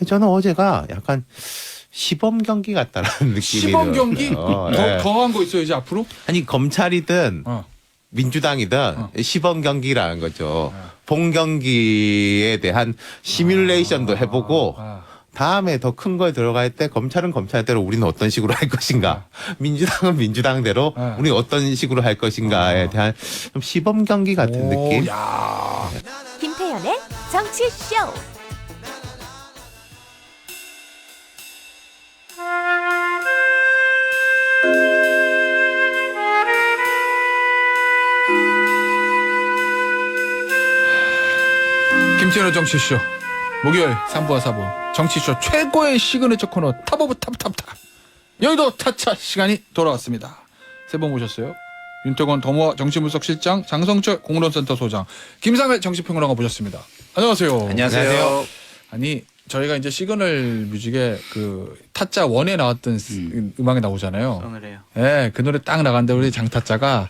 저는 어제가 약간 시범 경기 같다라는 느낌이 시범 경기? 들었어요. 더 한 거 있어요 이제 앞으로? 아니 검찰이든 어. 민주당이든 시범 경기라는 거죠. 본 경기에 대한 시뮬레이션도 해보고 다음에 더 큰 거에 들어갈 때 검찰은 검찰대로 우리는 어떤 식으로 할 것인가, 민주당은 민주당대로 우리는 어떤 식으로 할 것인가에 대한 좀 시범 경기 같은 느낌. 야. 김태현의 정치쇼. 김태현의 정치쇼. 목요일 3부와 4부 정치쇼 최고의 시그니처 코너 탑 오브 탑탑탑. 여의도 타차 시간이 돌아왔습니다. 세 번 모셨어요. 윤태권 더모아 정치분석 실장, 장성철 공론센터 소장, 김상회 정치평론가 모셨습니다. 안녕하세요. 안녕하세요. 아니 저희가 이제 시그널 뮤직에 그 타짜 원에 나왔던 음악이 나오잖아요. 서늘해요. 예, 그 노래 딱 나갔는데 우리 장타짜가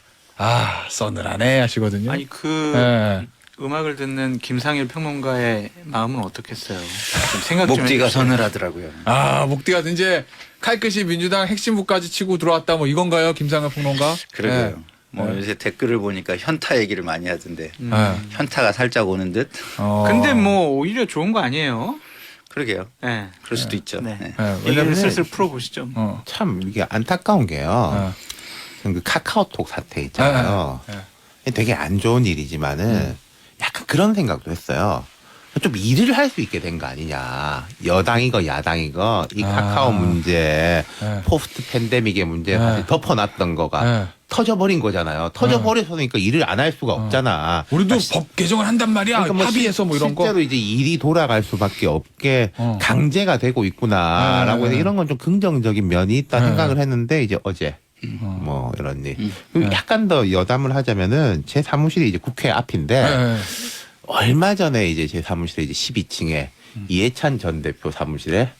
서늘하네 하시거든요. 아니 그 예. 음악을 듣는 김상일 평론가의 마음은 어떻겠어요? 좀 생각 좀 목뒤가 해주세요. 서늘하더라고요. 목뒤가 이제 칼끝이 민주당 핵심부까지 치고 들어왔다 뭐 이건가요, 김상현 평론가? 그러게요. 뭐 네. 요새 댓글을 보니까 현타 얘기를 많이 하던데 네. 현타가 살짝 오는 듯. 근데 뭐 오히려 좋은 거 아니에요? 그러게요. 네. 그럴 수도 있죠. 네. 네. 왜냐면 얘기를 슬슬 풀어보시죠. 참 이게 안타까운 게요. 그 카카오톡 사태 있잖아요. 되게 안 좋은 일이지만은 약간 그런 생각도 했어요. 좀 일을 할 수 있게 된 거 아니냐. 여당이고 야당이고 이 카카오 문제, 포스트 팬데믹의 문제 사실 덮어놨던 거가 터져버린 거잖아요. 터져버려서니까 일을 안 할 수가 없잖아. 우리도 법 개정을 한단 말이야. 그러니까 뭐 합의해서 뭐 이런 거. 실제로 이제 일이 돌아갈 수밖에 없게 강제가 되고 있구나라고 해서 이런 건 좀 긍정적인 면이 있다 생각을 했는데 이제 어제 뭐 이런 일. 그리고 약간 더 여담을 하자면은 제 사무실이 이제 국회 앞인데 얼마 전에 이제 제 사무실에 이제 12층에 이해찬 전 대표 사무실에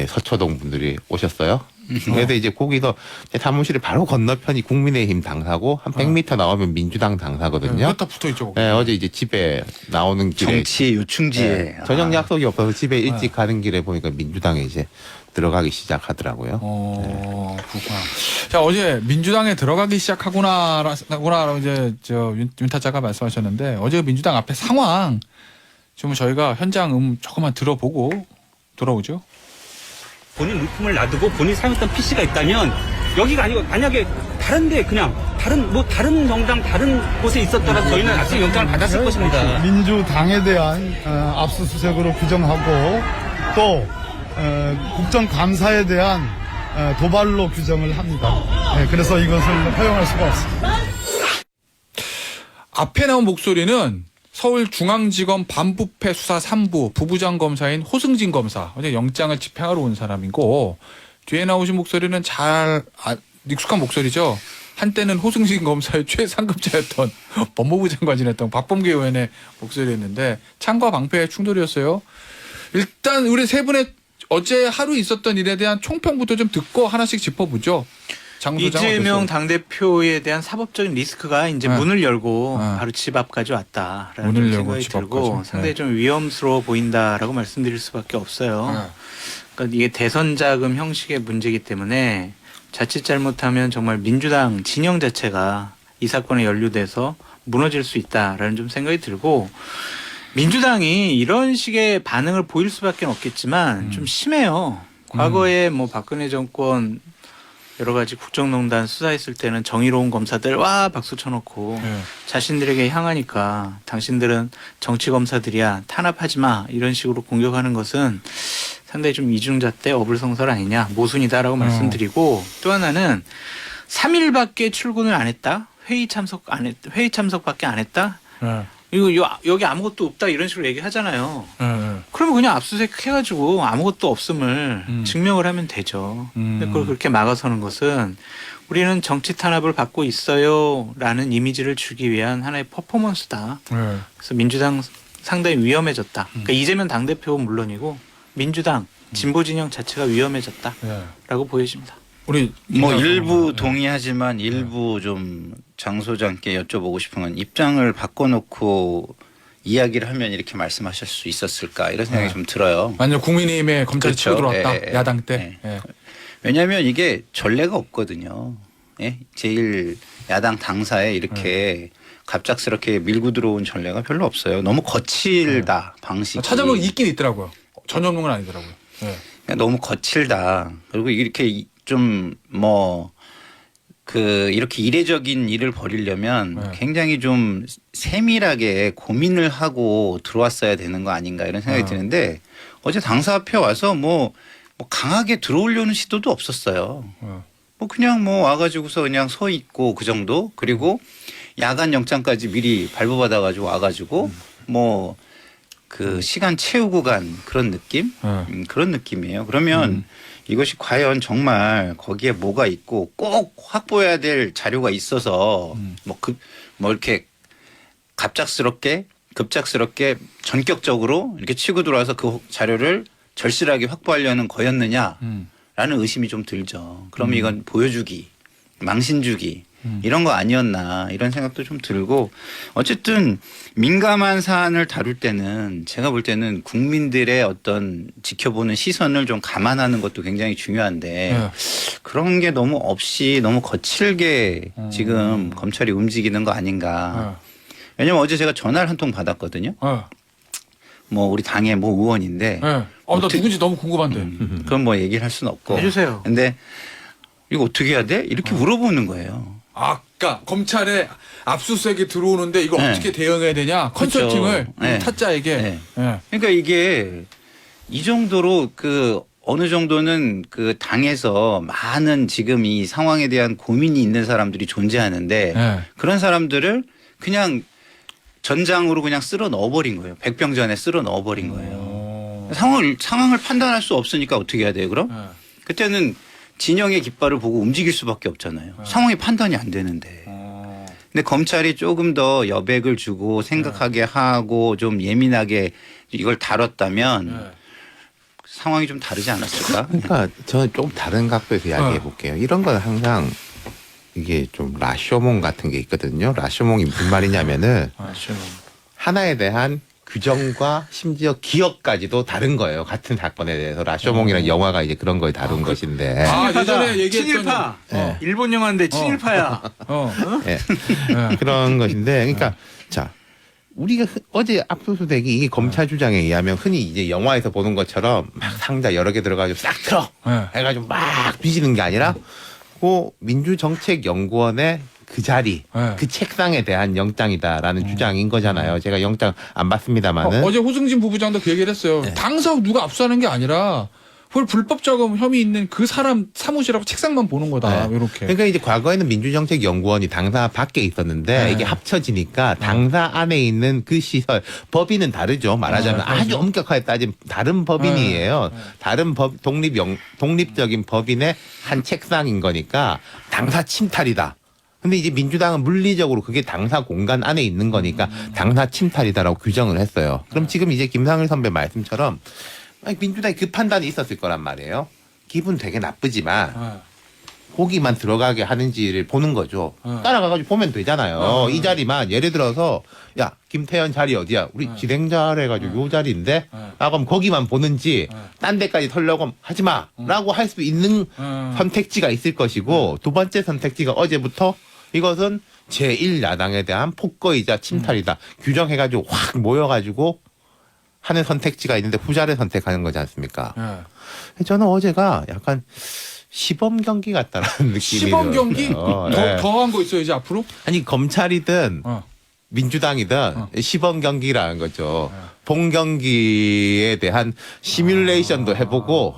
서초동 분들이 오셨어요. 그래서 이제 거기서 제 사무실이 바로 건너편이 국민의힘 당사고 한 100m 나오면 민주당 당사거든요. 다 붙어 있죠. 네, 어제 이제 집에 나오는 길에 정치 요충지에 네, 저녁 약속이 없어서 집에 일찍 가는 길에 보니까 민주당에 이제 들어가기 시작하더라고요. 그렇구나. 자, 어제 민주당에 들어가기 시작하구나라고 이제 윤타자가 말씀하셨는데 어제 민주당 앞에 상황 좀 저희가 현장 조금만 들어보고 돌아오죠. 본인 물품을 놔두고 본인이 사용했던 PC가 있다면 여기가 아니고 만약에 다른데 그냥 다른 정당 다른 곳에 있었더라도 저희는 압수수색 영장을 받았을 것입니다. 민주당에 대한 압수수색으로 규정하고 또 국정감사에 대한 도발로 규정을 합니다. 그래서 이것을 허용할 수가 없습니다. 앞에 나온 목소리는 서울중앙지검 반부패 수사 3부 부부장 검사인 호승진 검사, 어제 영장을 집행하러 온 사람이고, 뒤에 나오신 목소리는 잘 익숙한 목소리죠. 한때는 호승진 검사의 최상급자였던 법무부 장관 지냈던 박범계 의원의 목소리였는데 창과 방패의 충돌이었어요. 일단 우리 세 분의 어제 하루 있었던 일에 대한 총평부터 좀 듣고 하나씩 짚어보죠. 장 소장 이재명 어땠어요? 당대표에 대한 사법적인 리스크가 이제 문을 열고 바로 집 앞까지 왔다라는 문을 열고 생각이 집 들고 앞까지. 상당히 좀 위험스러워 보인다라고 말씀드릴 수밖에 없어요. 그러니까 이게 대선 자금 형식의 문제이기 때문에 자칫 잘못하면 정말 민주당 진영 자체가 이 사건에 연루돼서 무너질 수 있다라는 좀 생각이 들고 민주당이 이런 식의 반응을 보일 수밖에 없겠지만 좀 심해요. 과거에 뭐 박근혜 정권 여러 가지 국정농단 수사했을 때는 정의로운 검사들 와 박수 쳐놓고 자신들에게 향하니까 당신들은 정치검사들이야 탄압하지 마 이런 식으로 공격하는 것은 상당히 좀 이중잣대 어불성설 아니냐 모순이다라고 말씀드리고 또 하나는 3일밖에 출근을 안 했다 회의 참석밖에 안 했다 이거 여기 아무것도 없다 이런 식으로 얘기하잖아요. 그러면 그냥 압수수색 해가지고 아무것도 없음을 증명을 하면 되죠. 근데 그걸 그렇게 막아서는 것은 우리는 정치 탄압을 받고 있어요라는 이미지를 주기 위한 하나의 퍼포먼스다. 그래서 민주당 상당히 위험해졌다. 그러니까 이재명 당대표는 물론이고 민주당 진보 진영 자체가 위험해졌다라고 보여집니다. 우리 뭐 일부 동의하지만 일부 좀 장 소장께 여쭤보고 싶은 건 입장을 바꿔놓고 이야기를 하면 이렇게 말씀하실 수 있었을까 이런 생각이 네. 좀 들어요. 완전 국민의힘에 검찰이 치고 그렇죠. 들어왔다. 예, 예. 야당 때. 예. 예. 왜냐하면 이게 전례가 없거든요. 예? 제일 야당 당사에 이렇게 갑작스럽게 밀고 들어온 전례가 별로 없어요. 너무 거칠다 방식이. 찾아보면 있긴 있더라고요. 전용문은 아니더라고요. 예. 그냥 너무 거칠다. 그리고 이렇게 좀 이렇게 이례적인 일을 벌이려면 네. 굉장히 좀 세밀하게 고민을 하고 들어왔어야 되는 거 아닌가 이런 생각이 드는데 어제 당사 앞에 와서 뭐 강하게 들어오려는 시도도 없었어요. 뭐 그냥 와가지고서 그냥 서 있고 그 정도. 그리고 야간 영장까지 미리 발부받아가지고 와가지고 그 시간 채우고 간 그런 느낌? 그런 느낌이에요. 그러면 이것이 과연 정말 거기에 뭐가 있고 꼭 확보해야 될 자료가 있어서 이렇게 급작스럽게 전격적으로 이렇게 치고 들어와서 그 자료를 절실하게 확보하려는 거였느냐라는 의심이 좀 들죠. 그럼 이건 보여주기, 망신주기 이런 거 아니었나 이런 생각도 좀 들고 어쨌든 민감한 사안을 다룰 때는 제가 볼 때는 국민들의 어떤 지켜보는 시선을 좀 감안하는 것도 굉장히 중요한데 그런 게 너무 없이 너무 거칠게 지금 검찰이 움직이는 거 아닌가. 왜냐면 어제 제가 전화를 한 통 받았거든요. 우리 당의 의원인데. 나 누군지 너무 궁금한데. 그건 얘기를 할 수는 없고. 해주세요. 근데 이거 어떻게 해야 돼? 이렇게 물어보는 거예요. 아까 검찰에 압수수색이 들어오는데 이걸 네. 어떻게 대응해야 되냐 컨설팅을 그렇죠. 네. 타짜에게. 네. 예. 그러니까 이게 이 정도로 어느 정도는 그 당에서 많은 지금 이 상황에 대한 고민이 있는 사람들이 존재하는데 네. 그런 사람들을 그냥 전장으로 그냥 쓸어 넣어버린 거예요. 백병전에 쓸어 넣어버린 거예요. 상황을 판단할 수 없으니까 어떻게 해야 돼요, 그럼? 그때는 진영의 깃발을 보고 움직일 수밖에 없잖아요. 상황이 판단이 안 되는데. 근데 검찰이 조금 더 여백을 주고 생각하게 하고 좀 예민하게 이걸 다뤘다면 상황이 좀 다르지 않았을까? 그러니까 저는 좀 다른 각도에서 이야기해 볼게요. 이런 건 항상 이게 좀 라쇼몽 같은 게 있거든요. 라쇼몽이 무슨 말이냐면은 하나에 대한 규정과 심지어 기억까지도 다른 거예요. 같은 사건에 대해서 라쇼몽이라는 영화가 이제 그런 걸 다룬 것인데. 예전에 얘기했던 친일파. 일본 영화인데 친일파야. 예. 그런 것인데, 그러니까 자 우리가 어제 압수수색이 이게 검찰 주장에 의하면 흔히 이제 영화에서 보는 것처럼 막 상자 여러 개 들어가지고 싹 틀어 해가지고 막 뒤지는 게 아니라 그 민주정책연구원의 그 자리, 그 책상에 대한 영장이다라는 주장인 거잖아요. 제가 영장 안 봤습니다만은. 어제 호승진 부부장도 그 얘기를 했어요. 당사 누가 압수하는 게 아니라 그걸 불법 자금 혐의 있는 그 사람 사무실하고 책상만 보는 거다. 이렇게. 그러니까 이제 과거에는 민주정책연구원이 당사 밖에 있었는데 이게 합쳐지니까 당사 안에 있는 그 시설, 법인은 다르죠. 말하자면 아주 엄격하게 따지면 다른 법인이에요. 다른 독립적인 법인의 한 책상인 거니까 당사 침탈이다. 근데 이제 민주당은 물리적으로 그게 당사 공간 안에 있는 거니까 당사 침탈이다라고 규정을 했어요. 그럼 지금 이제 김상일 선배 말씀처럼 민주당이 그 판단이 있었을 거란 말이에요. 기분 되게 나쁘지만 거기만 들어가게 하는지를 보는 거죠. 따라가가지고 보면 되잖아요. 이 자리만 예를 들어서 야 김태현 자리 어디야? 우리 진행자를 해가지고 요 자리인데 그럼 거기만 보는지 딴 데까지 털려고 하지 마라고 할 수 있는 선택지가 있을 것이고 두 번째 선택지가 어제부터 이것은 제1야당에 대한 폭거이자 침탈이다. 규정해가지고 확 모여가지고 하는 선택지가 있는데 후자를 선택하는 거지 않습니까? 저는 어제가 약간 시범 경기 같다라는 느낌이 시범 경기? 더한 거 있어요 이제 앞으로? 아니 검찰이든 민주당이든 시범 경기라는 거죠. 본 경기에 대한 시뮬레이션도 해보고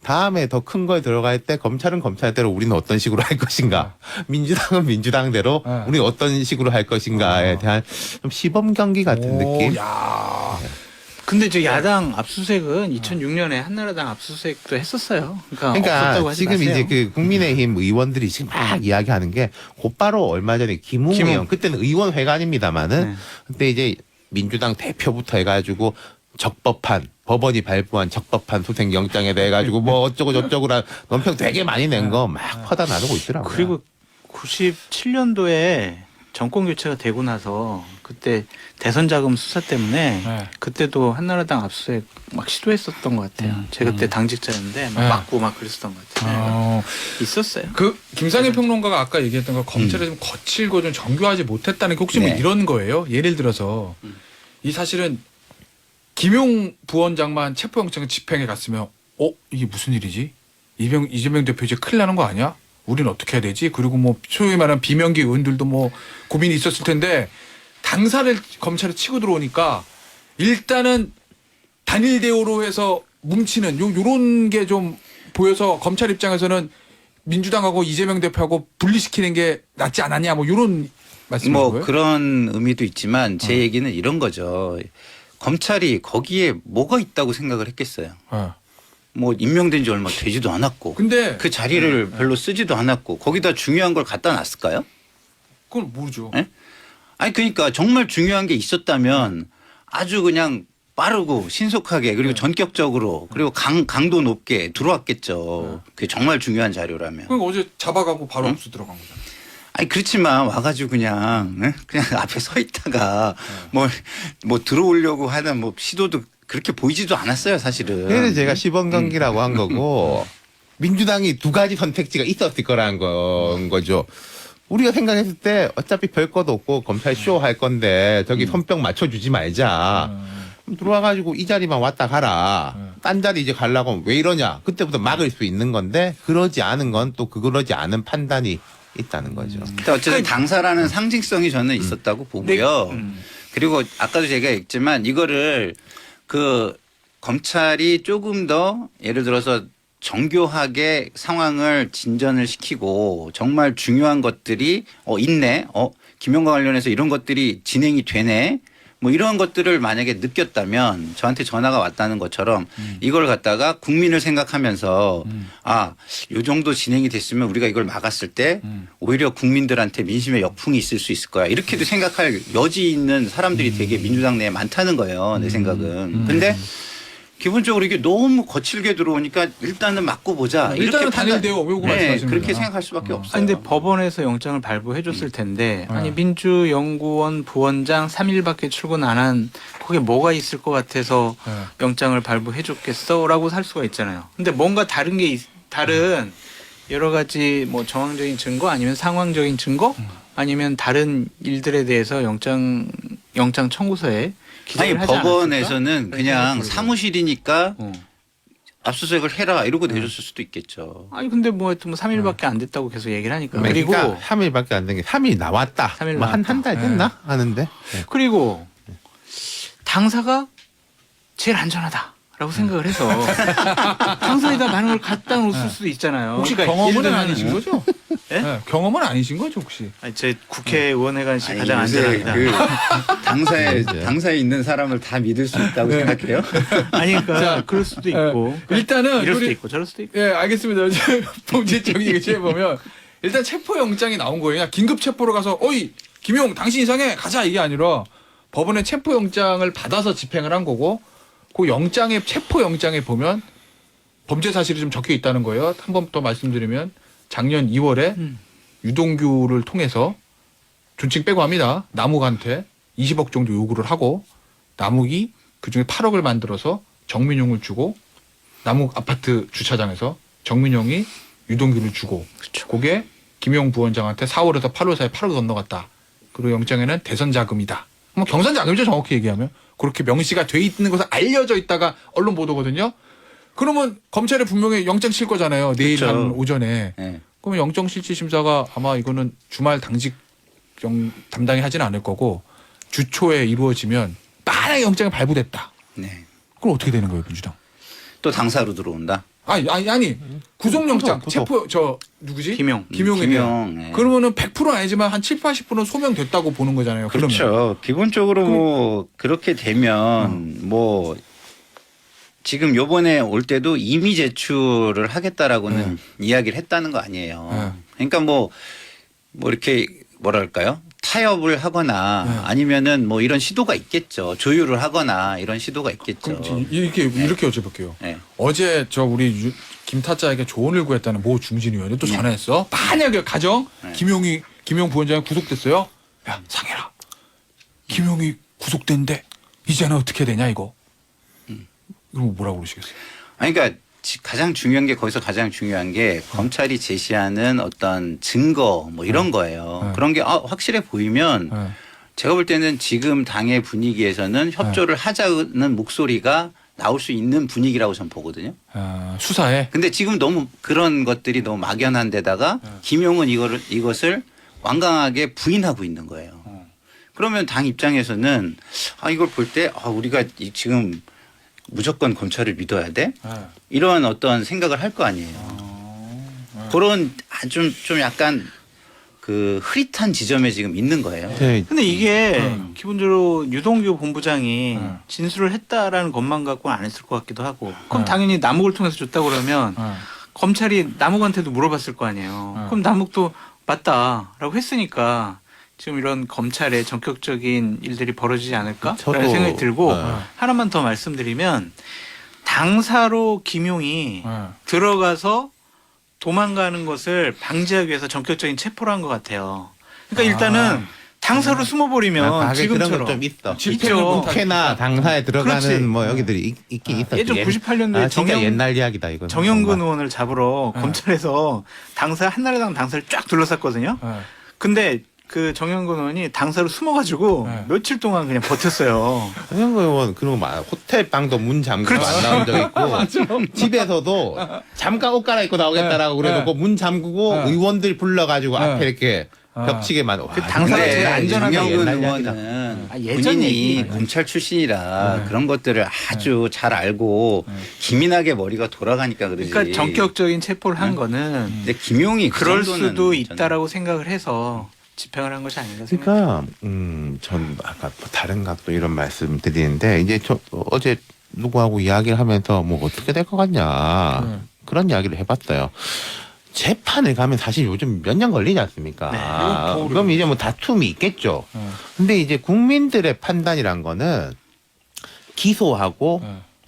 다음에 더 큰 거에 들어갈 때 검찰은 검찰대로 우리는 어떤 식으로 할 것인가, 민주당은 민주당대로 우리는 어떤 식으로 할 것인가에 대한 좀 시범 경기 같은 느낌. 근데 저 야당 압수수색은 2006년에 한나라당 압수수색도 했었어요. 그러니까 없었다고 하지 지금 마세요. 이제 그 국민의힘 의원들이 지금 막 이야기하는 게 곧바로 얼마 전에 김웅 의원, 그때는 의원회관입니다만은 그때 이제 민주당 대표부터 해가지고 적법한 법원이 발부한 적법한 수색영장에 대해 가지고 뭐 어쩌고 저쩌고라 논평 되게 많이 낸 거 막 퍼다 나르고 있더라고요. 그리고 97년도에 정권 교체가 되고 나서 그때 대선 자금 수사 때문에 네. 그때도 한나라당 압수수색 막 시도했었던 것 같아요. 제가 그때 당직자였는데 막 네. 맞고 막 그랬었던 것 같아요. 있었어요. 그 김상현 평론가가 아까 얘기했던 거 검찰이 좀 거칠고 좀 정교하지 못했다는 게 혹시 뭐 네. 이런 거예요? 예를 들어서 이 사실은 김용 부원장만 체포영장 집행에 갔으면 이게 무슨 일이지? 이재명 대표 이제 큰일 나는 거 아니야? 우리는 어떻게 해야 되지? 그리고 뭐 소위 말하는 비명계 의원들도 뭐 고민이 있었을 텐데 당사를 검찰에 치고 들어오니까 일단은 단일 대우로 해서 뭉치는 요런 게 좀 보여서 검찰 입장에서는 민주당하고 이재명 대표하고 분리시키는 게 낫지 않았냐 뭐 요런 말씀인 뭐 거예요? 그런 의미도 있지만 제 얘기는 이런 거죠. 검찰이 거기에 뭐가 있다고 생각을 했겠어요. 어. 뭐 임명된 지 얼마 되지도 않았고 근데 그 자리를 별로 쓰지도 않았고 거기다 중요한 걸 갖다 놨을까요? 그건 모르죠. 예? 아니 그러니까 정말 중요한 게 있었다면 아주 그냥 빠르고 신속하게 그리고 전격적으로 그리고 강도 높게 들어왔겠죠. 그게 정말 중요한 자료라면. 그러니까 어제 잡아가고 바로 압수 들어간 거잖아요. 아니 그렇지만 와가지고 그냥 앞에 서 있다가 뭐 들어오려고 하는 뭐 시도도 그렇게 보이지도 않았어요 사실은. 그래서 제가 시범경기라고 한 거고 민주당이 두 가지 선택지가 있었을 거라는 거죠. 우리가 생각했을 때 어차피 별 것도 없고 검찰 쇼 할 건데 저기 손뼉 맞춰주지 말자. 그럼 들어와가지고 이 자리만 왔다 가라. 딴 자리 이제 가려고 하면 왜 이러냐. 그때부터 막을 수 있는 건데 그러지 않은 건 또 그러지 않은 판단이 있다는 거죠. 그러니까 어쨌든 당사라는 상징성이 저는 있었다고 보고요. 그리고 아까도 제가 했지만 이거를 그 검찰이 조금 더 예를 들어서 정교하게 상황을 진전을 시키고 정말 중요한 것들이 있네. 김용과 관련해서 이런 것들이 진행이 되네. 뭐 이런 것들을 만약에 느꼈다면 저한테 전화가 왔다는 것처럼 이걸 갖다가 국민을 생각하면서 요 정도 진행이 됐으면 우리가 이걸 막았을 때 오히려 국민들한테 민심의 역풍이 있을 수 있을 거야. 이렇게도 생각할 여지 있는 사람들이 되게 민주당 내에 많다는 거예요. 내 생각은. 근데 기본적으로 이게 너무 거칠게 들어오니까 일단은 막고 보자. 일단은 단일 대우 요거 말씀하시는 그렇게 거구나. 생각할 수밖에 없어요. 아니, 근데 법원에서 영장을 발부해 줬을 텐데 아니 민주연구원 부원장 3일밖에 출근 안 한 그게 뭐가 있을 것 같아서 영장을 발부해 줬겠어라고 할 수가 있잖아요. 근데 뭔가 다른 게 다른 여러 가지 뭐 정황적인 증거 아니면 상황적인 증거 아니면 다른 일들에 대해서 영장 청구서에 아니 기재를 하지 않았을까? 법원에서는 그냥 모르겠어요. 사무실이니까 어. 압수수색을 해라 이러고 내줬을 수도 있겠죠. 아니 근데 뭐 하여튼 3일밖에 안 됐다고 계속 얘기를 하니까 그러니까 그리고 3일밖에 안 된 게 3일 나왔다. 3일 뭐 한 나왔다. 달 됐나 하는데. 그리고 당사가 제일 안전하다라고 생각을 해서 당사에다 많은 걸 갖다 놓을 수도 있잖아요. 혹시 그러니까 경험은 예를 들면 아니신 거죠? 예? 네, 경험은 아니신 거죠 혹시? 아니, 제 국회의원회관실 아니, 가장 요새 안전합니다. 당사에 있는 사람을 다 믿을 수 있다고 생각해요? 아니 그러니까 그럴 수도 있고 일단은 이럴 수도 우리- 있고 저럴 수도 있고. 예, 알겠습니다. 봉지적 얘기해 보면 일단 체포 영장이 나온 거예요. 그냥 긴급 체포로 가서 어이 김용 당신 이상해 가자 이게 아니라 법원에 체포 영장을 받아서 집행을 한 거고 그 영장에 체포 영장에 보면 범죄 사실이 좀 적혀 있다는 거예요. 한 번 더 말씀드리면 작년 2월에 유동규를 통해서 존칭 빼고 합니다. 남욱한테 20억 정도 요구를 하고 남욱이 그중에 8억을 만들어서 정민용을 주고 남욱 아파트 주차장에서 정민용이 유동규를 주고 그게 김용 부원장한테 4월에서 8월 사이에 8억 건너갔다. 그리고 영장에는 대선 자금이다. 뭐 경선 자금이죠 정확히 얘기하면. 그렇게 명시가 돼 있는 것은 알려져 있다가 언론 보도거든요. 그러면 검찰에 분명히 영장 칠 거잖아요. 내일 그렇죠. 한 오전에. 네. 그러면 영장실질심사가 아마 이거는 주말 당직 담당이 하지는 않을 거고 주초에 이루어지면 만약에 영장이 발부됐다. 네. 그럼 어떻게 되는 거예요 민주당? 또 당사로 들어온다. 아니 구속영장 구속. 체포 저 누구지? 김용. 김용에 대한. 네. 그러면은 100% 아니지만 한 7, 80%는 소명됐다고 보는 거잖아요. 그러면. 그렇죠. 기본적으로 뭐 그렇게 되면 뭐 지금 요번에 올 때도 이미 제출을 하겠다라고는 이야기를 했다는 거 아니에요. 그러니까 뭐 이렇게 뭐랄까요? 타협을 하거나 아니면은 뭐 이런 시도가 있겠죠. 조율을 하거나 이런 시도가 있겠죠. 그럼 이렇게 여쭤볼게요. 네. 어제 저 우리 김타짜에게 조언을 구했다는 모 중진 의원이 또 전화했어. 만약에 가정 김용 부원장이 구속됐어요. 야 상현아, 김용이 구속된대. 이제는 어떻게 되냐 이거. 이거 뭐라고 그러시겠어요? 아니 그러니까 가장 중요한 게 거기서 가장 중요한 게 검찰이 제시하는 어떤 증거 뭐 이런 거예요. 그런 게 확실해 보이면 네. 제가 볼 때는 지금 당의 분위기에서는 협조를 하자는 목소리가 나올 수 있는 분위기라고 저는 보거든요. 수사에. 근데 지금 너무 그런 것들이 너무 막연한 데다가 김용은 이것을 완강하게 부인하고 있는 거예요. 그러면 당 입장에서는 이걸 볼 때 우리가 지금 무조건 검찰을 믿어야 돼? 이런 어떤 생각을 할 거 아니에요. 그런 아주 좀 약간 그 흐릿한 지점에 지금 있는 거예요. 네. 근데 이게 기본적으로 유동규 본부장이 진술을 했다라는 것만 갖고는 안 했을 것 같기도 하고 그럼 당연히 남욱을 통해서 줬다고 그러면 검찰이 남욱한테도 물어봤을 거 아니에요. 그럼 남욱도 맞다라고 했으니까 지금 이런 검찰의 전격적인 일들이 벌어지지 않을까라는 저도, 생각이 들고 네. 하나만 더 말씀드리면 당사로 김용이 들어가서 도망가는 것을 방지하기 위해서 전격적인 체포를 한 것 같아요. 그러니까 일단은 당사로 숨어버리면 그런 지금처럼 건 좀 있어. 있죠. 국회나 당사에 들어가는 그렇지. 뭐 여기들이 있긴 있었지. 예전 98년도에 진짜 옛날 이야기다 이거. 정영근 의원을 잡으러 검찰에서 당사 한나라당 당사를 쫙 둘러쌌거든요. 근데 그 정영근 의원이 당사로 숨어가지고 며칠 동안 그냥 버텼어요. 정영근 의원 그런 거 많아. 호텔 방도 문 잠그고 안 나온 적 있고 집에서도 잠깐 옷 갈아입고 나오겠다라고 그래놓고 문 잠그고 의원들 불러가지고 앞에 이렇게 겹치게만. 그 당사가 제일 안전하게 정영근 옛날 의원은 예전 본인이 얘기. 검찰 출신이라 그런 것들을 아주 잘 알고 기민하게 머리가 돌아가니까 그러지. 그러니까 전격적인 체포를 한 거는 근데 김용이 그 그럴 정도는 수도 저는 있다라고 생각을 해서 집행을 한 것이 아닌가 생각해요. 그러니까 전 아까 뭐 다른 각도 이런 말씀 드리는데 이제 저 어제 누구하고 이야기를 하면서 뭐 어떻게 될 것 같냐 그런 이야기를 해봤어요. 재판에 가면 사실 요즘 몇 년 걸리지 않습니까? 그럼 이제 뭐 다툼이 있겠죠. 근데 이제 국민들의 판단이란 거는 기소하고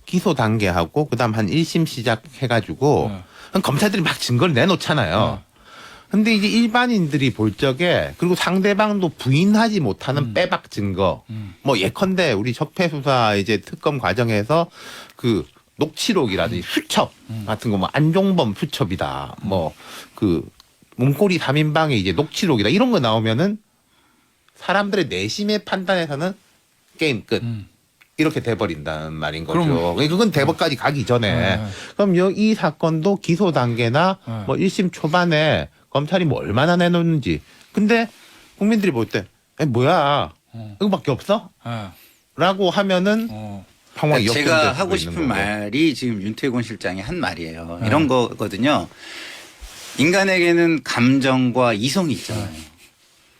기소 단계하고 그다음 한 1심 시작해가지고 검찰들이 막 증거를 내놓잖아요. 근데 이제 일반인들이 볼 적에 그리고 상대방도 부인하지 못하는 빼박 증거 뭐 예컨대 우리 적폐수사 이제 특검 과정에서 그 녹취록이라든지 수첩 같은 거 뭐 안종범 수첩이다 뭐 그 문고리 3인방의 이제 녹취록이다 이런 거 나오면은 사람들의 내심의 판단에서는 게임 끝 이렇게 돼버린다는 말인 거죠. 그러니까 그건 대법까지 가기 전에 그럼 이 사건도 기소 단계나 뭐 1심 초반에 검찰이 뭐 얼마나 내놓는지. 근데 국민들이 볼 때 뭐야 이거밖에 없어? 라고 하면은 상황이 그러니까 제가 역전될 하고 수도 싶은 있는 거고. 말이 지금 윤태곤 실장이 한 말이에요. 이런 거거든요. 인간에게는 감정과 이성이 있잖아요.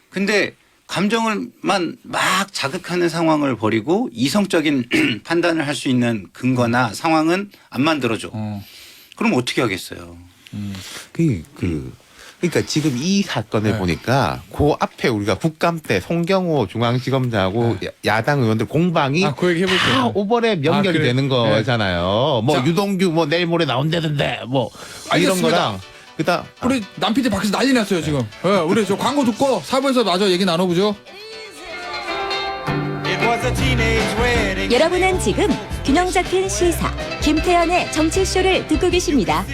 근데 감정을만 막 자극하는 상황을 버리고 이성적인 판단을 할 수 있는 근거나 상황은 안 만들어줘. 그럼 어떻게 하겠어요? 그러니까 지금 이 사건을 보니까 그 앞에 우리가 국감 때 송경호 중앙지검장하고 야당 의원들 공방이 그 얘기 해볼게요. 다 오버랩 연결이 그래. 되는 거잖아요. 뭐 자. 유동규 뭐 내일 모레 나온다던데 뭐 이런 알겠습니다. 거랑 그다음 우리 남 PD 밖에서 난리 났어요 지금. 우리 저 광고 듣고 4부에서 마저 얘기 나눠보죠. 여러분은 지금 균형 잡힌 시사 김태현의 정치쇼를 듣고 계십니다.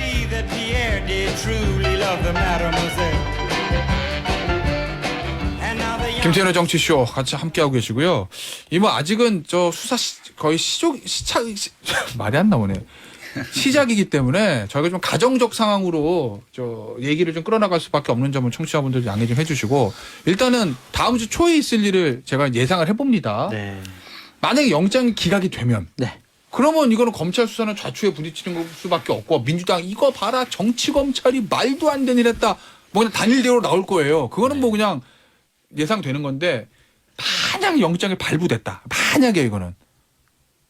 김태현의 정치쇼 같이 함께하고 계시고요. 이뭐 아직은 저 수사 거의 말이 안 나오네. 시작이기 때문에 저희가 좀 가정적 상황으로 저 얘기를 좀 끌어나갈 수밖에 없는 점은 청취자분들 양해 좀 해주시고 일단은 다음 주 초에 있을 일을 제가 예상을 해봅니다. 네. 만약에 영장이 기각이 되면 네. 그러면 이거는 검찰 수사는 좌초에 부딪히는 수밖에 없고 민주당 이거 봐라 정치 검찰이 말도 안 되는 일 했다 뭐 그냥 단일대로 나올 거예요. 그거는 뭐 그냥 예상되는 건데 만약 영장이 발부됐다. 만약에 이거는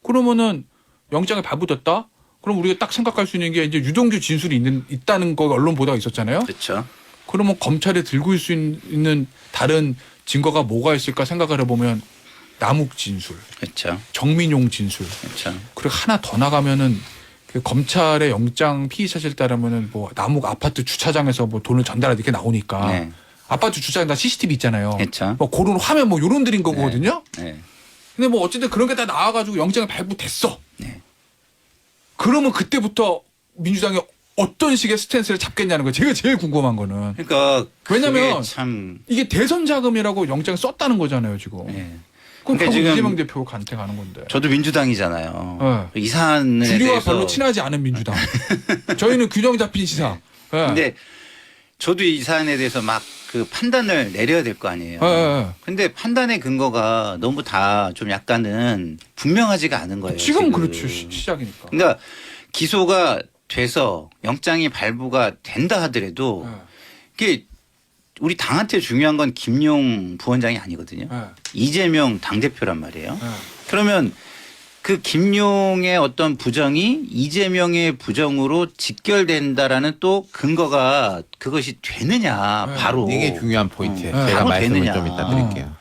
그러면은 영장이 발부됐다. 그럼 우리가 딱 생각할 수 있는 게 이제 유동규 진술이 있다는 거 언론 보도가 있었잖아요. 그렇죠. 그러면 검찰에 들고 있을 수 있는 다른 증거가 뭐가 있을까 생각을 해보면 남욱 진술, 그렇죠. 정민용 진술, 그렇죠. 그리고 하나 더 나가면은 그 검찰의 영장 피의 사실 따르면은 뭐 남욱 아파트 주차장에서 뭐 돈을 전달하다 이렇게 나오니까 네. 아파트 주차장 다 CCTV 있잖아요. 그렇죠. 뭐 그런 화면 뭐 요런 들인 거거든요. 네. 근데 뭐 어쨌든 그런 게 다 나와가지고 영장이 발부됐어. 네. 그러면 그때부터 민주당이 어떤 식의 스탠스를 잡겠냐는 거예요. 제가 제일 궁금한 거는. 그러니까 왜냐면 그게 참 이게 대선 자금이라고 영장을 썼다는 거잖아요, 지금. 네. 그럼 그러니까 결국 지금 이재명 대표 간테 가는 건데. 저도 민주당이잖아요. 네. 이 사안에 주류와 대해서 별로 친하지 않은 민주당. 저희는 균형 잡힌 시사. 네. 근데 저도 이 사안에 대해서 막 그 판단을 내려야 될 거 아니에요. 네. 근데 판단의 근거가 너무 다 좀 약간은 분명하지가 않은 거예요. 지금 그렇죠. 시작이니까. 그러니까 기소가 돼서 영장이 발부가 된다 하더라도 네. 이게 우리 당한테 중요한 건 김용 부원장이 아니거든요. 네. 이재명 당대표란 말이에요. 네. 그러면 그 김용의 어떤 부정이 이재명의 부정으로 직결된다라는 또 근거가 그것이 되느냐 네. 바로 이게 중요한 포인트예요. 네. 제가 바로 말씀을 되느냐. 좀 이따 드릴게요.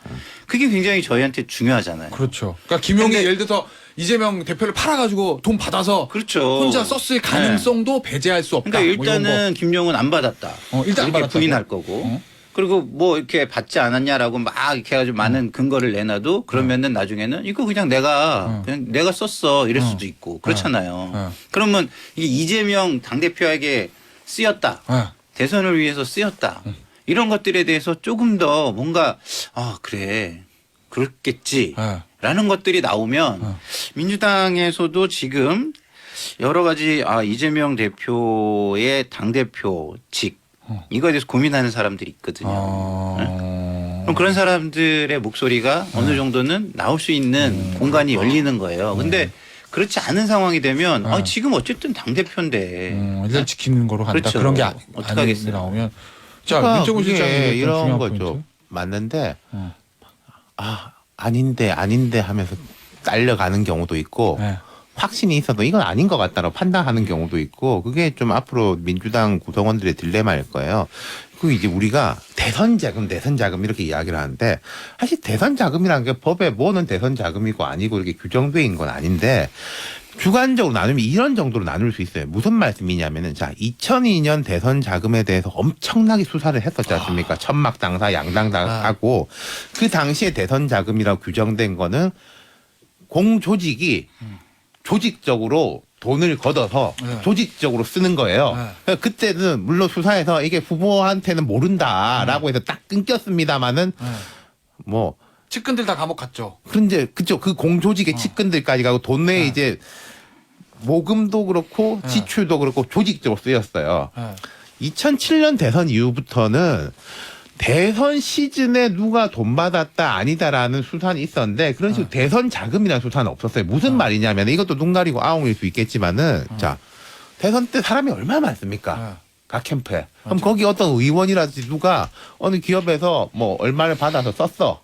그게 굉장히 저희한테 중요하잖아요. 그렇죠. 그러니까 김용이 근데- 예를 들어서 이재명 대표를 팔아가지고 돈 받아서 그렇죠. 혼자 썼을 가능성도 배제할 수 없다. 그러니까 뭐 이런 일단은 김용은 안 받았다. 일단 안 이렇게 받았다고? 부인할 거고. 어? 그리고 뭐 이렇게 받지 않았냐라고 막 이렇게 해가지고 많은 근거를 내놔도 그러면은 나중에는 이거 그냥 내가 썼어 이럴 수도 있고 그렇잖아요. 네. 그러면 이게 이재명 당대표에게 쓰였다. 네. 대선을 위해서 쓰였다. 이런 것들에 대해서 조금 더 뭔가 그래 그렇겠지. 네. 라는 것들이 나오면 민주당에서도 지금 여러 가지 이재명 대표의 당대표직 이거에 대해서 고민하는 사람들이 있거든요. 그럼 그런 사람들의 목소리가 어느 정도는 나올 수 있는 공간이 열리는 거예요. 근데 그렇지 않은 상황이 되면 지금 어쨌든 당대표인데 일단 지키는 거로 간다. 그렇죠. 그런 게 어떡하겠어요. 나오면. 자, 그러니까 민정우 그게 실장이 이런 중요한 거죠. 포인트. 맞는데 아닌데 하면서 딸려가는 경우도 있고 네. 확신이 있어도 이건 아닌 것 같다고 판단하는 경우도 있고 그게 좀 앞으로 민주당 구성원들의 딜레마일 거예요. 그 이제 우리가 대선 자금 이렇게 이야기를 하는데 사실 대선 자금이라는 게 법에 뭐는 대선 자금이고 아니고 이렇게 규정돼 있는 건 아닌데 주관적으로 나누면 이런 정도로 나눌 수 있어요. 무슨 말씀이냐면은 자 2002년 대선 자금에 대해서 엄청나게 수사를 했었지 않습니까? 천막 당사, 양당 하고 그 당시에 대선 자금이라고 규정된 거는 공조직이 조직적으로 돈을 걷어서 네. 조직적으로 쓰는 거예요. 네. 그러니까 그때는 물론 수사에서 이게 후보한테는 모른다라고 해서 딱 끊겼습니다마는 뭐 측근들 다 감옥 갔죠. 그런데 그죠 그 공조직의 측근들까지 가고 돈 내에 이제 모금도 그렇고 지출도 그렇고 조직적으로 쓰였어요. 2007년 대선 이후부터는 대선 시즌에 누가 돈 받았다 아니다라는 수사는 있었는데 그런 식으로 대선 자금이라는 수사는 없었어요. 무슨 말이냐면 이것도 눈 가리고 아웅일 수 있겠지만은 자 대선 때 사람이 얼마나 많습니까? 각 캠프에. 그럼 거기 어떤 의원이라든지 누가 어느 기업에서 뭐 얼마를 받아서 썼어.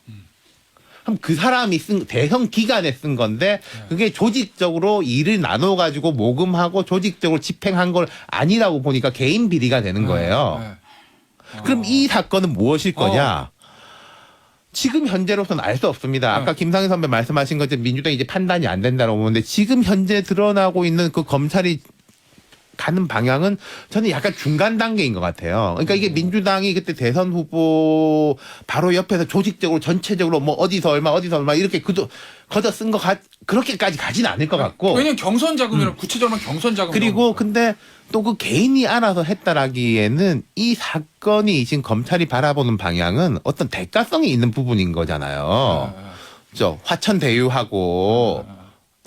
그럼 그 사람이 쓴 대선 기간에 쓴 건데 그게 조직적으로 일을 나눠 가지고 모금하고 조직적으로 집행한 걸 아니라고 보니까 개인 비리가 되는 거예요. 그럼 이 사건은 무엇일 거냐? 지금 현재로서는 알 수 없습니다. 아까 김상희 선배 말씀하신 것처럼 민주당이 이제 판단이 안 된다고 보는데 지금 현재 드러나고 있는 그 검찰이 가는 방향은 저는 약간 중간 단계인 것 같아요. 그러니까 이게 민주당이 그때 대선 후보 바로 옆에서 조직적으로 전체적으로 뭐 어디서 얼마 이렇게 걷어 쓴 거 그렇게까지 가진 않을 것 같고. 왜냐면 경선 자금이라 구체적으로 경선 자금. 그리고 근데 또 그 개인이 알아서 했다라기에는 이 사건이 지금 검찰이 바라보는 방향은 어떤 대가성이 있는 부분인 거잖아요. 저 화천대유하고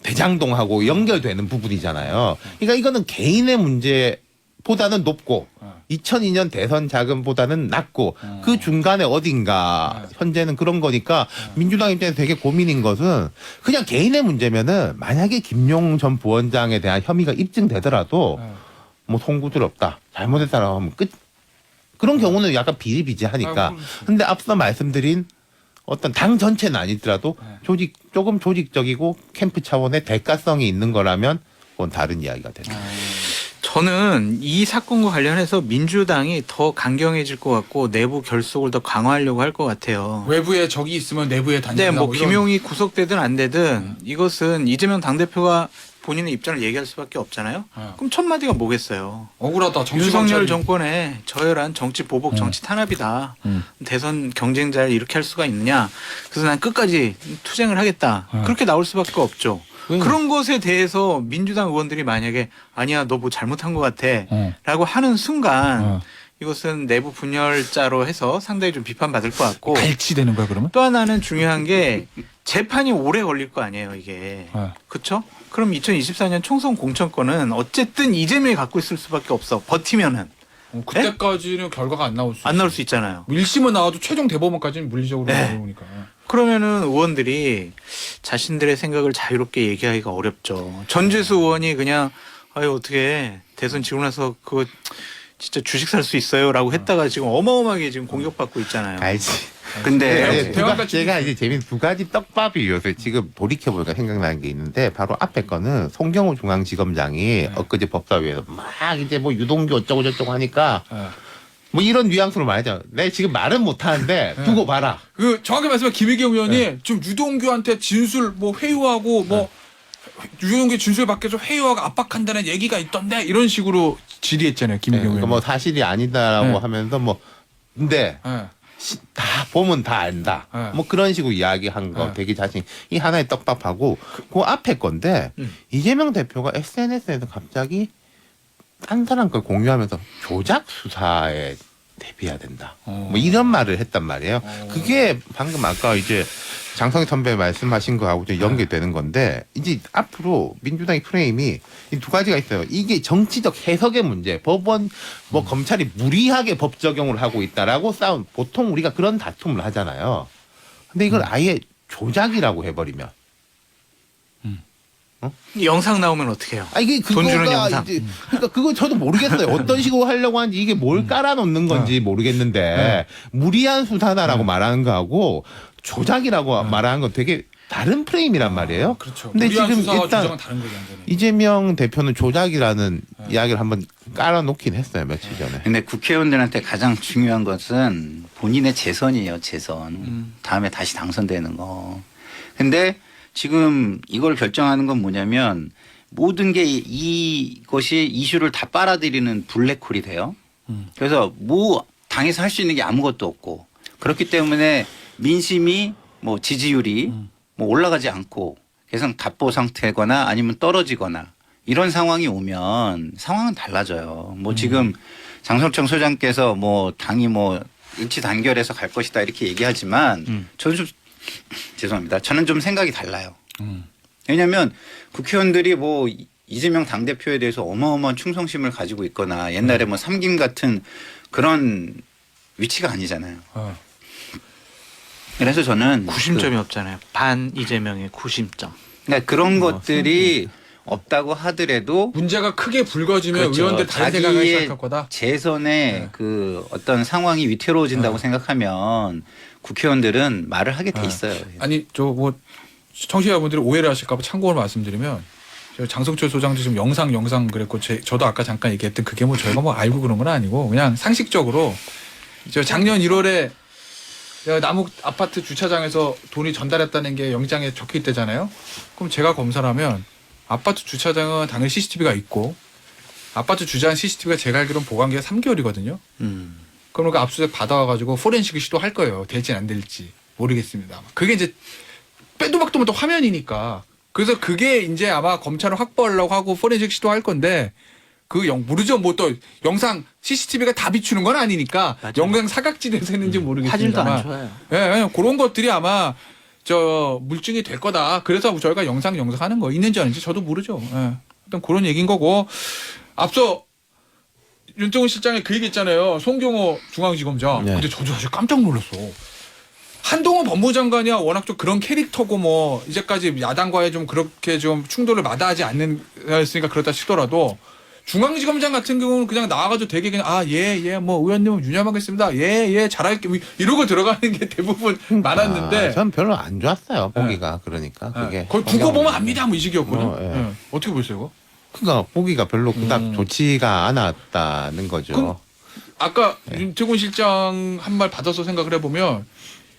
대장동하고 연결되는 부분이잖아요. 그러니까 이거는 개인의 문제보다는 높고 2002년 대선 자금보다는 낮고 그 중간에 어딘가 현재는 그런 거니까 민주당 입장에서 되게 고민인 것은 그냥 개인의 문제면은 만약에 김용 전 부원장에 대한 혐의가 입증되더라도 뭐 송구스럽다 잘못했다라고 하면 끝. 그런 경우는 약간 비일비재하니까. 근데 앞서 말씀드린 어떤 당 전체는 아니더라도 조금 조직적이고 캠프 차원의 대가성이 있는 거라면 그건 다른 이야기가 되죠. 저는 이 사건과 관련해서 민주당이 더 강경해질 것 같고 내부 결속을 더 강화하려고 할 것 같아요. 외부에 적이 있으면 내부에 단죄하고. 네, 뭐 김용이 구속되든 안 되든 이것은 이재명 당대표가 본인의 입장을 얘기할 수밖에 없잖아요. 네. 그럼 첫 마디가 뭐겠어요? 억울하다. 윤석열 정치범죄. 정권의 저열한 정치 보복, 정치 탄압이다. 대선 경쟁자를 이렇게 할 수가 있느냐. 그래서 난 끝까지 투쟁을 하겠다. 그렇게 나올 수밖에 없죠. 그런 것에 대해서 민주당 의원들이 만약에 아니야 너 뭐 잘못한 것 같아 라고 하는 순간 이것은 내부 분열자로 해서 상당히 좀 비판받을 것 같고 발치되는 거야 그러면? 또 하나는 중요한 게 재판이 오래 걸릴 거 아니에요 이게. 그렇죠? 그럼 2024년 총선 공천권은 어쨌든 이재명이 갖고 있을 수밖에 없어. 버티면은. 그때까지는 결과가 안 나올 수 안 나올 수 있잖아요. 1심은 나와도 최종 대법원까지는 물리적으로 네. 어려우니까. 그러면은 의원들이 자신들의 생각을 자유롭게 얘기하기가 어렵죠. 전재수 의원이 그냥 아유 어떻게 대선 지고 나서 그거 진짜 주식 살 수 있어요라고 했다가 지금 어마어마하게 지금 공격받고 있잖아요. 알지. 근데 제가 이제 재밌는 두 가지 떡밥이 요새 지금 돌이켜보니까 생각나는 게 있는데 바로 앞에 거는 송경호 중앙지검장이 엊그제 법사위에서 막 이제 뭐 유동규 어쩌고 저쩌고 하니까 뭐 이런 뉘앙스로 말하죠. 내가 지금 말은 못하는데 두고 봐라. 그 정확히 말씀하면 김의겸 의원이 좀 유동규한테 진술 뭐 회유하고 뭐 유동규 진술 밖에서 회유하고 압박한다는 얘기가 있던데 이런 식으로 질의했잖아요. 김의겸 의원. 그러니까 뭐 사실이 아니다라고 하면서 뭐 근데 다 보면 다 안다. 뭐 그런 식으로 이야기한 거 되게 자신 이 하나의 떡밥하고 그 앞에 건데 이재명 대표가 SNS에서 갑자기 딴 사람 걸 공유하면서 조작 수사에 대비해야 된다. 뭐 이런 말을 했단 말이에요. 그게 방금 아까 이제 장성희 선배 말씀하신 거하고 좀 연계되는 건데 이제 앞으로 민주당의 프레임이 이 두 가지가 있어요. 이게 정치적 해석의 문제. 법원 뭐 검찰이 무리하게 법 적용을 하고 있다라고 싸운 보통 우리가 그런 다툼을 하잖아요. 근데 이걸 아예 조작이라고 해버리면 영상 나오면 어떻게 해요? 아 이게 돈 주는 그거가 영상. 이제 그러니까 그거 저도 모르겠어요. 어떤 식으로 하려고 하는지 이게 뭘 깔아놓는 건지 모르겠는데 무리한 수사다라고 말하는 거하고 조작이라고 말하는 건 되게 다른 프레임이란 말이에요. 그렇죠. 근데 무리한 지금 수사와 일단 조작은 다른 거죠, 완전히. 이재명 대표는 조작이라는 이야기를 한번 깔아놓긴 했어요 며칠 전에. 근데 국회의원들한테 가장 중요한 것은 본인의 재선이에요, 재선. 다음에 다시 당선되는 거. 근데 지금 이걸 결정하는 건 뭐냐면 모든 게 이것이 이슈를 다 빨아들이는 블랙홀이 돼요. 그래서 뭐 당에서 할 수 있는 게 아무것도 없고 그렇기 때문에 민심이 뭐 지지율이 뭐 올라가지 않고 계속 답보 상태거나 아니면 떨어지거나 이런 상황이 오면 상황은 달라져요. 뭐 지금 장성철 소장께서 뭐 당이 뭐 일치 단결해서 갈 것이다 이렇게 얘기하지만 저는 좀 죄송합니다. 저는 좀 생각이 달라요. 왜냐하면 국회의원들이 뭐 이재명 당대표에 대해서 어마어마한 충성심을 가지고 있거나 옛날에 뭐 삼김 같은 그런 위치가 아니잖아요. 그래서 저는 구심점이 없잖아요. 반 이재명의 구심점. 그러니까 그런 것들이 없다고 하더라도 문제가 크게 불거지면 그렇죠. 의원들 다른 생각을 자기의 시작할 거다. 재선의 그 어떤 상황이 위태로워진다고 생각하면 국회의원들은 말을 하게 돼 있어요. 아니 저 뭐 청취자분들이 오해를 하실까 봐 참고로 말씀드리면 저 장성철 소장도 지금 영상 그랬고 저도 아까 잠깐 얘기했던 그게 뭐 저희가 뭐 알고 그런 건 아니고 그냥 상식적으로 저 작년 1월에 남욱 아파트 주차장에서 돈이 전달했다는 게 영장에 적혀 있대잖아요. 그럼 제가 검사를 하면 아파트 주차장은 당연히 CCTV가 있고 아파트 주차장 CCTV가 제가 알기로는 보관기가 3개월이거든요. 그러니까 압수수색 받아와가지고 포렌식을 시도할 거예요. 될지 안 될지 모르겠습니다. 그게 이제 빼도 박도 못한 화면이니까. 그래서 그게 이제 아마 검찰을 확보하려고 하고 포렌식 시도할 건데 모르죠. 뭐 또 영상 CCTV가 다 비추는 건 아니니까 맞아요. 영상 사각지대에서 했는지 화질도 모르겠습니다만. 안 좋아요. 예, 그런 것들이 아마 저 물증이 될 거다. 그래서 저희가 영상하는 거 있는지 아닌지 저도 모르죠. 예. 일단 그런 얘기인 거고 앞서 윤정훈 실장이 그 얘기 했잖아요. 송경호 중앙지검장. 네. 근데 저도 사실 깜짝 놀랐어. 한동훈 법무장관이야 워낙 좀 그런 캐릭터고 뭐 이제까지 야당과의 좀 그렇게 좀 충돌을 마다하지 않는 했으니까 그렇다 치더라도 중앙지검장 같은 경우는 그냥 나와가지고 되게 그냥 뭐 의원님은 유념하겠습니다. 잘할게 이러고 들어가는 게 대부분 많았는데 전 별로 안 좋았어요 보기가. 그러니까 그게 거의 두고 보면 압니다 뭐 이 식이었거든요. 예. 예. 어떻게 보세요? 이거? 그러니까 보기가 별로 그닥 좋지가 않았다는 거죠. 그럼 아까 윤태곤 실장 한 말 받아서 생각을 해보면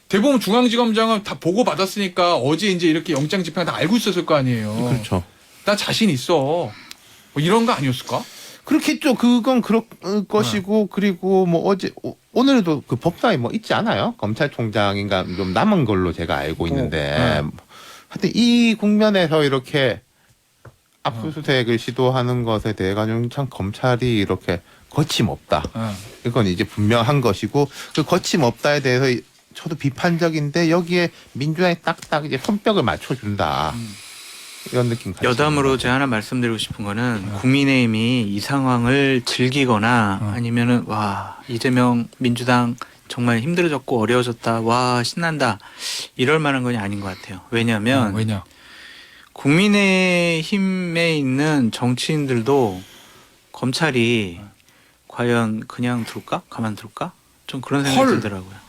대부분 중앙지검장은 다 보고 받았으니까 어제 이제 이렇게 영장 집행 다 알고 있었을 거 아니에요. 그렇죠. 나 자신 있어. 뭐 이런 거 아니었을까? 그렇겠죠. 그건 그럴 것이고 그리고 뭐 오늘도 그 법사위 뭐 있지 않아요? 검찰총장인가 좀 남은 걸로 제가 알고 있는데 하여튼 이 국면에서 이렇게 압수수색을 시도하는 것에 대해 가지고 참 검찰이 이렇게 거침없다. 이건 이제 분명한 것이고 그 거침없다에 대해서 저도 비판적인데 여기에 민주당이 딱딱 이제 손뼉을 맞춰준다. 이런 느낌. 여담으로 제가 하나 말씀드리고 싶은 거는 국민의힘이 이 상황을 즐기거나 아니면은 와 이재명 민주당 정말 힘들어졌고 어려워졌다. 와 신난다. 이럴 만한 건 아닌 것 같아요. 왜냐하면 왜냐? 국민의힘에 있는 정치인들도 검찰이 과연 그냥 둘까? 가만둘까? 좀 그런 생각이 들더라고요.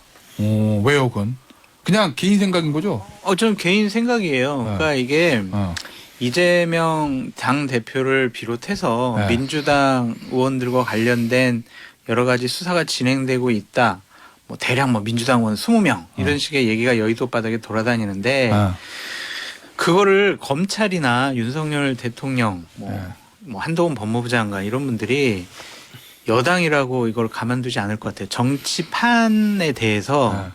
왜요, 그건? 그냥 개인 생각인 거죠? 좀 개인 생각이에요. 그러니까 이게 어. 이재명 당 대표를 비롯해서 네. 민주당 의원들과 관련된 여러 가지 수사가 진행되고 있다. 뭐 대략 뭐 민주당 의원 20명 이런 식의 얘기가 여의도 바닥에 돌아다니는데 그거를 검찰이나 윤석열 대통령 뭐 한동훈 법무부 장관 이런 분들이 여당이라고 이걸 가만두지 않을 것 같아요. 정치판에 대해서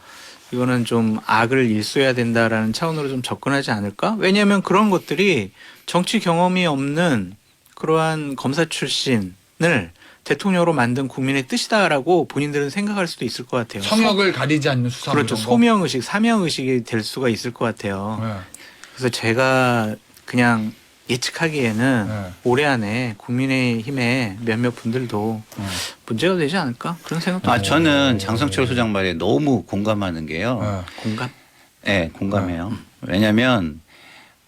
이거는 좀 악을 일소해야 된다라는 차원으로 좀 접근하지 않을까? 왜냐하면 그런 것들이 정치 경험이 없는 그러한 검사 출신을 대통령으로 만든 국민의 뜻이다라고 본인들은 생각할 수도 있을 것 같아요. 성역을 가리지 않는 수사. 그렇죠. 소명의식, 사명의식이 될 수가 있을 것 같아요. 그래서 제가 그냥 예측하기에는 올해 안에 국민의힘의 몇몇 분들도 문제가 되지 않을까 그런 생각도 저는 장성철 소장 말에 너무 공감하는 게요. 공감? 네, 공감해요. 왜냐하면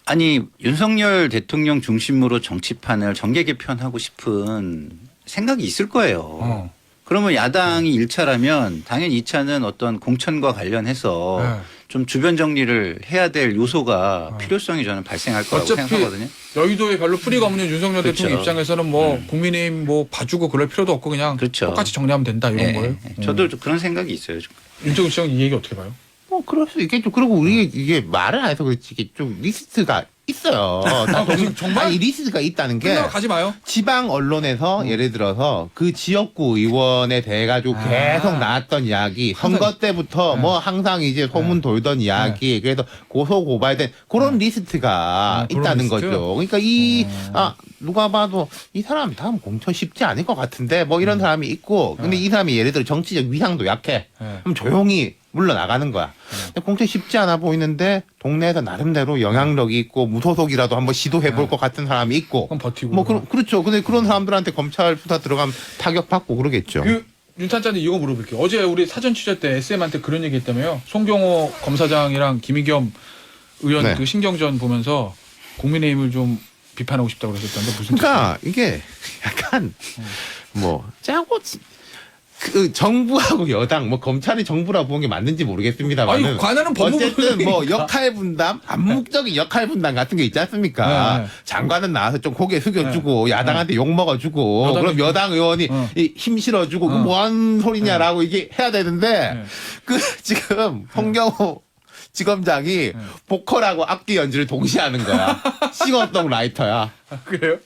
아니 윤석열 대통령 중심으로 정치판을 정계 개편하고 싶은 생각이 있을 거예요. 그러면 야당이 1차라면 당연히 2차는 어떤 공천과 관련해서 좀 주변 정리를 해야 될 요소가 필요성이 저는 발생할 거라고 생각하거든요. 여의도에 별로 뿌리가 없는 윤석열 그렇죠. 대통령 입장에서는 뭐 국민의힘 뭐 봐주고 그럴 필요도 없고 그냥 그렇죠. 똑같이 정리하면 된다 이런 거예요. 저도 좀 그런 생각이 있어요. 윤정우 씨는 이 얘기 어떻게 봐요? 그럴 수 있겠죠. 그리고 우리 이게 말을 안 해서 그렇지 이게 좀 리스트가 있어요. 정말? 아니, 리스트가 있다는 게 가지 마요. 지방 언론에서 예를 들어서 그 지역구 의원에 대해 가지고 계속 나왔던 이야기, 선거 때부터 뭐 항상 이제 소문 돌던 이야기, 그래서 고소 고발된 그런 리스트가 그런 있다는 리스트? 거죠. 그러니까 누가 봐도 이 사람 다음 공천 쉽지 않을 것 같은데 뭐 이런 사람이 있고, 근데 이 사람이 예를 들어 정치적 위상도 약해. 그럼 조용히 물러나가는 거야. 공천 쉽지 않아 보이는데 동네에서 나름대로 영향력이 있고 무소속이라도 한번 시도해볼 것 같은 사람이 있고. 그럼 버티고. 뭐 그렇죠. 근데 그런 사람들한테 검찰 수사 들어가면 타격받고 그러겠죠. 윤탄자님 이거 물어볼게요. 어제 우리 사전 취재 때 SM한테 그런 얘기 했다며요. 송경호 검사장이랑 김의겸 의원 네. 그 신경전 보면서 국민의힘을 좀 비판하고 싶다고 그러셨던데 무슨 그러니까 이게 약간 뭐 짜고 그 정부하고 여당 뭐 검찰이 정부라 보는 게 맞는지 모르겠습니다만 아니 관할은 법무부 어쨌든 뭐 역할 분담 암묵적인 역할 분담 같은 게 있지 않습니까? 네. 장관은 나와서 좀 고개 숙여주고 야당한테 욕 먹어주고 그럼 여당 의원이 힘 실어주고 그 뭐하는 소리냐라고 이게 해야 되는데 그 지금 홍경호 지검장이 보컬하고 악기 연주를 동시에 하는 거야. 싱어송 라이터야. 그래요?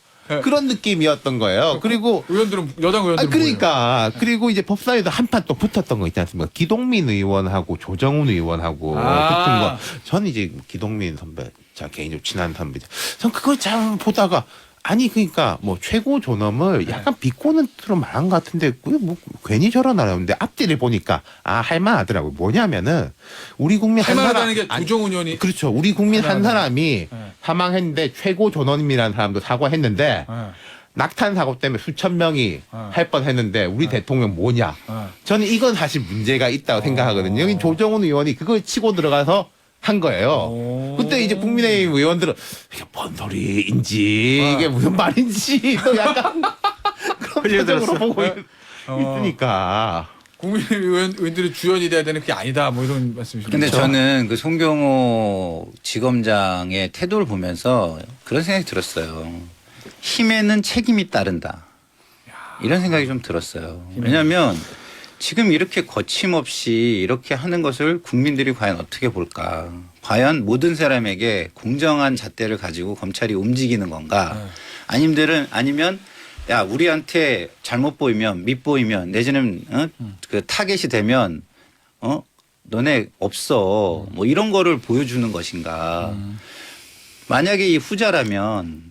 그런 느낌이었던 거예요. 그리고 의원들은 여당 의원들은 그러니까 그리고 이제 법사위도 한판 또 붙었던 거 있지 않습니까? 기동민 의원하고 조정훈 의원하고 붙은 거. 저는 이제 기동민 선배, 제가 개인적으로 친한 선배죠. 전 그걸 잘 보다가 아니 그러니까 뭐 최고 존엄을 약간 비꼬는 뜻으로 말한 것 같은데 그게 뭐 괜히 저러나라는데 앞뒤를 보니까 할만하더라고요. 뭐냐면은 우리 국민 한 사람 할만하다는 게 조정훈 의원이 그렇죠. 우리 국민 한 사람이 사망했는데 최고 존엄이라는 사람도 사과했는데 낙탄 사고 때문에 수천 명이 할 뻔했는데 우리 대통령 뭐냐? 저는 이건 사실 문제가 있다고 생각하거든요. 여기 조정훈 의원이 그걸 치고 들어가서 한 거예요. 그때 이제 국민의힘 의원들은 이게 뭔 소리인지 이게 무슨 말인지 또 약간 그런 표정으로 보고 있으니까. 국민의힘 의원들이 주연이 돼야 되는 그게 아니다 뭐 이런 말씀이시죠. 근데 저는 그 송경호 지검장의 태도를 보면서 그런 생각이 들었어요. 힘에는 책임이 따른다. 이런 생각이 좀 들었어요. 왜냐하면 지금 이렇게 거침없이 이렇게 하는 것을 국민들이 과연 어떻게 볼까? 과연 모든 사람에게 공정한 잣대를 가지고 검찰이 움직이는 건가? 아니면 야 우리한테 잘못 보이면 밉보이면 내지는 그 타겟이 되면 너네 없어 뭐 이런 거를 보여주는 것인가? 만약에 이 후자라면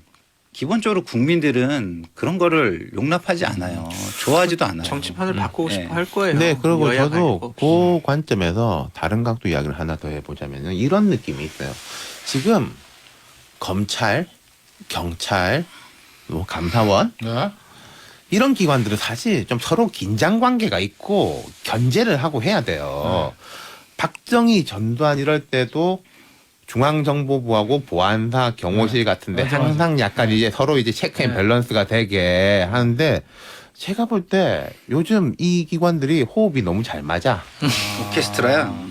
기본적으로 국민들은 그런 거를 용납하지 않아요. 좋아하지도 않아요. 정치판을 바꾸고 네. 싶어 할 거예요. 네, 그리고 여야 저도 가지고. 그 관점에서 다른 각도 이야기를 하나 더 해보자면은 이런 느낌이 있어요. 지금 검찰, 경찰, 뭐 감사원 네. 이런 기관들은 사실 좀 서로 긴장 관계가 있고 견제를 하고 해야 돼요. 박정희, 전두환 이럴 때도 중앙정보부하고 보안사, 경호실 같은데 맞아, 항상 약간 이제 서로 이제 체크 앤 밸런스가 되게 하는데 제가 볼 때 요즘 이 기관들이 호흡이 너무 잘 맞아. 오케스트라야.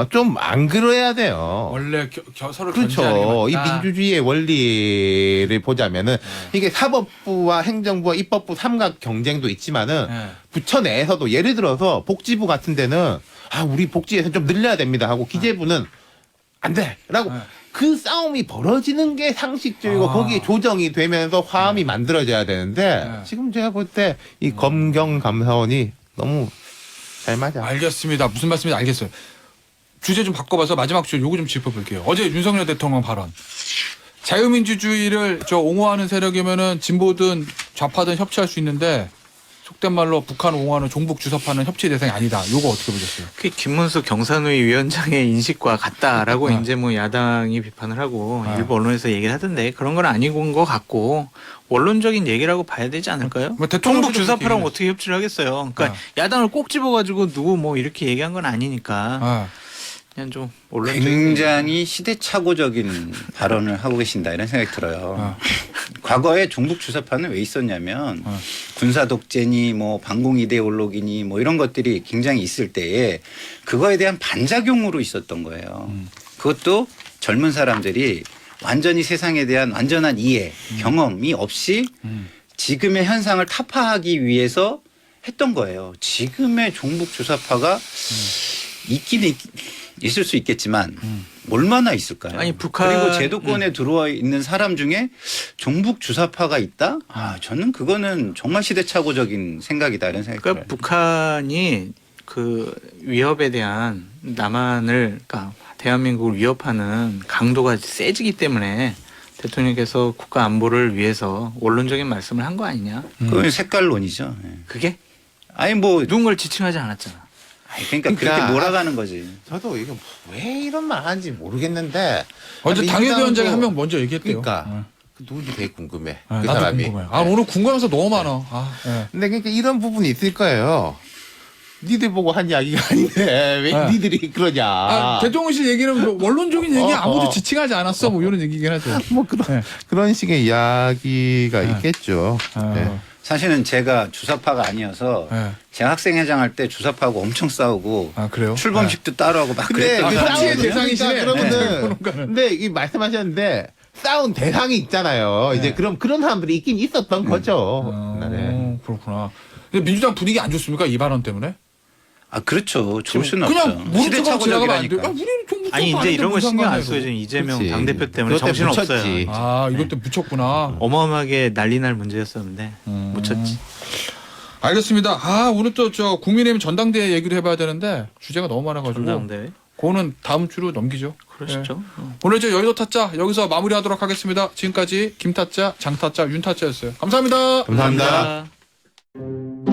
좀 안 그래야 돼요. 원래 서로 견제하는 그렇죠. 게 이 맞다. 민주주의의 원리를 보자면은 이게 사법부와 행정부와 입법부 삼각 경쟁도 있지만은 네. 부처 내에서도 예를 들어서 복지부 같은 데는 우리 복지 예산 좀 늘려야 됩니다 하고 기재부는 안 돼라고 네. 그 싸움이 벌어지는 게 상식적이고 거기에 조정이 되면서 화음이 만들어져야 되는데 네. 지금 제가 볼 때 이 검경 감사원이 너무 잘 맞아. 알겠습니다. 무슨 말씀인지 알겠어요. 주제 좀 바꿔봐서 마지막 주제 요거 좀 짚어볼게요. 어제 윤석열 대통령 발언. 자유민주주의를 옹호하는 세력이면은 진보든 좌파든 협치할 수 있는데 속된 말로 북한 옹호하는 종북 주사파는 협치 대상이 아니다. 요거 어떻게 보셨어요? 그게 김문수 경산위 위원장의 인식과 같다라고 네. 이제 뭐 야당이 비판을 하고 네. 일부 언론에서 얘기를 하던데 그런 건 아닌 것 같고 원론적인 얘기라고 봐야 되지 않을까요? 뭐 대통령 종북 주사파랑 얘기를 어떻게 협치를 하겠어요? 그러니까 야당을 꼭 집어가지고 누구 뭐 이렇게 얘기한 건 아니니까 그냥 좀 원론적인 굉장히 시대착오적인 발언을 하고 계신다 이런 생각이 들어요. 과거에 종북 주사파는 왜 있었냐면 군사 독재니 뭐 반공 이데올로기니 뭐 이런 것들이 굉장히 있을 때에 그거에 대한 반작용으로 있었던 거예요. 그것도 젊은 사람들이 완전히 세상에 대한 완전한 이해, 경험이 없이 지금의 현상을 타파하기 위해서 했던 거예요. 지금의 종북 주사파가 있긴 있을 수 있겠지만 얼마나 있을까요? 아니, 북한 그리고 제도권에 들어와 있는 사람 중에 종북 주사파가 있다? 저는 그거는 정말 시대착오적인 생각이다 이런 생각이 그러니까 들어요. 북한이 그 위협에 대한 남한을 그러니까 대한민국을 위협하는 강도가 세지기 때문에 대통령께서 국가 안보를 위해서 원론적인 말씀을 한 거 아니냐? 그건 색깔론이죠. 예. 그게 아니 뭐 누군가를 지칭하지 않았잖아. 그러니까 그렇게 몰아가는 거지. 저도 이게 왜 이런 말 하는지 모르겠는데 어제 당협위원장이 민주당도- 한 명 먼저 얘기했대요. 그러니까 그 누군지 되게 궁금해. 그 나도 사람이. 궁금해요. 오늘 궁금해서 너무 많아. 근데 그러니까 이런 부분이 있을 거예요. 니들 보고 한 이야기가 아닌데 왜 네. 니들이 그러냐. 대통령실 얘기는 뭐 원론적인 얘기 아무도 어. 지칭하지 않았어. 뭐 이런 얘기긴 하죠. 뭐 그런 식의 이야기가 있겠죠. 네. 사실은 제가 주사파가 아니어서 제가 학생회장 할 때 주사파하고 엄청 싸우고 그래요? 출범식도 따로하고 막 근데 그랬던 그 사람이거든요. 협치의 싸움이 대상이시네. 그러면은 네. 근데 이 말씀하셨는데 싸운 대상이 있잖아요. 이제 그런 사람들이 있긴 있었던 거죠. 네. 그렇구나. 근데 민주당 분위기 안 좋습니까? 이 발언 때문에? 그렇죠. 좋을 수는 그냥 없죠. 모른 척하고 지나가면 안 돼요. 시대착오적이라니까. 우리는 좀 아니 이제 이런 거 신경 안 써요. 지금 이재명 그렇지. 당대표 때문에 그것 때문에 정신 없어요. 묻혔지. 이것 때 묻혔구나. 어마어마하게 난리 날 문제였었는데 묻혔지. 알겠습니다. 오늘 또 국민의힘 전당대회 얘기를 해봐야 되는데 주제가 너무 많아가지고 전당대회 그거는 다음 주로 넘기죠. 그러시죠. 오늘 이제 여의도 타짜 여기서 마무리하도록 하겠습니다. 지금까지 김타짜, 장타짜, 윤타짜였어요. 감사합니다. 감사합니다. 감사합니다.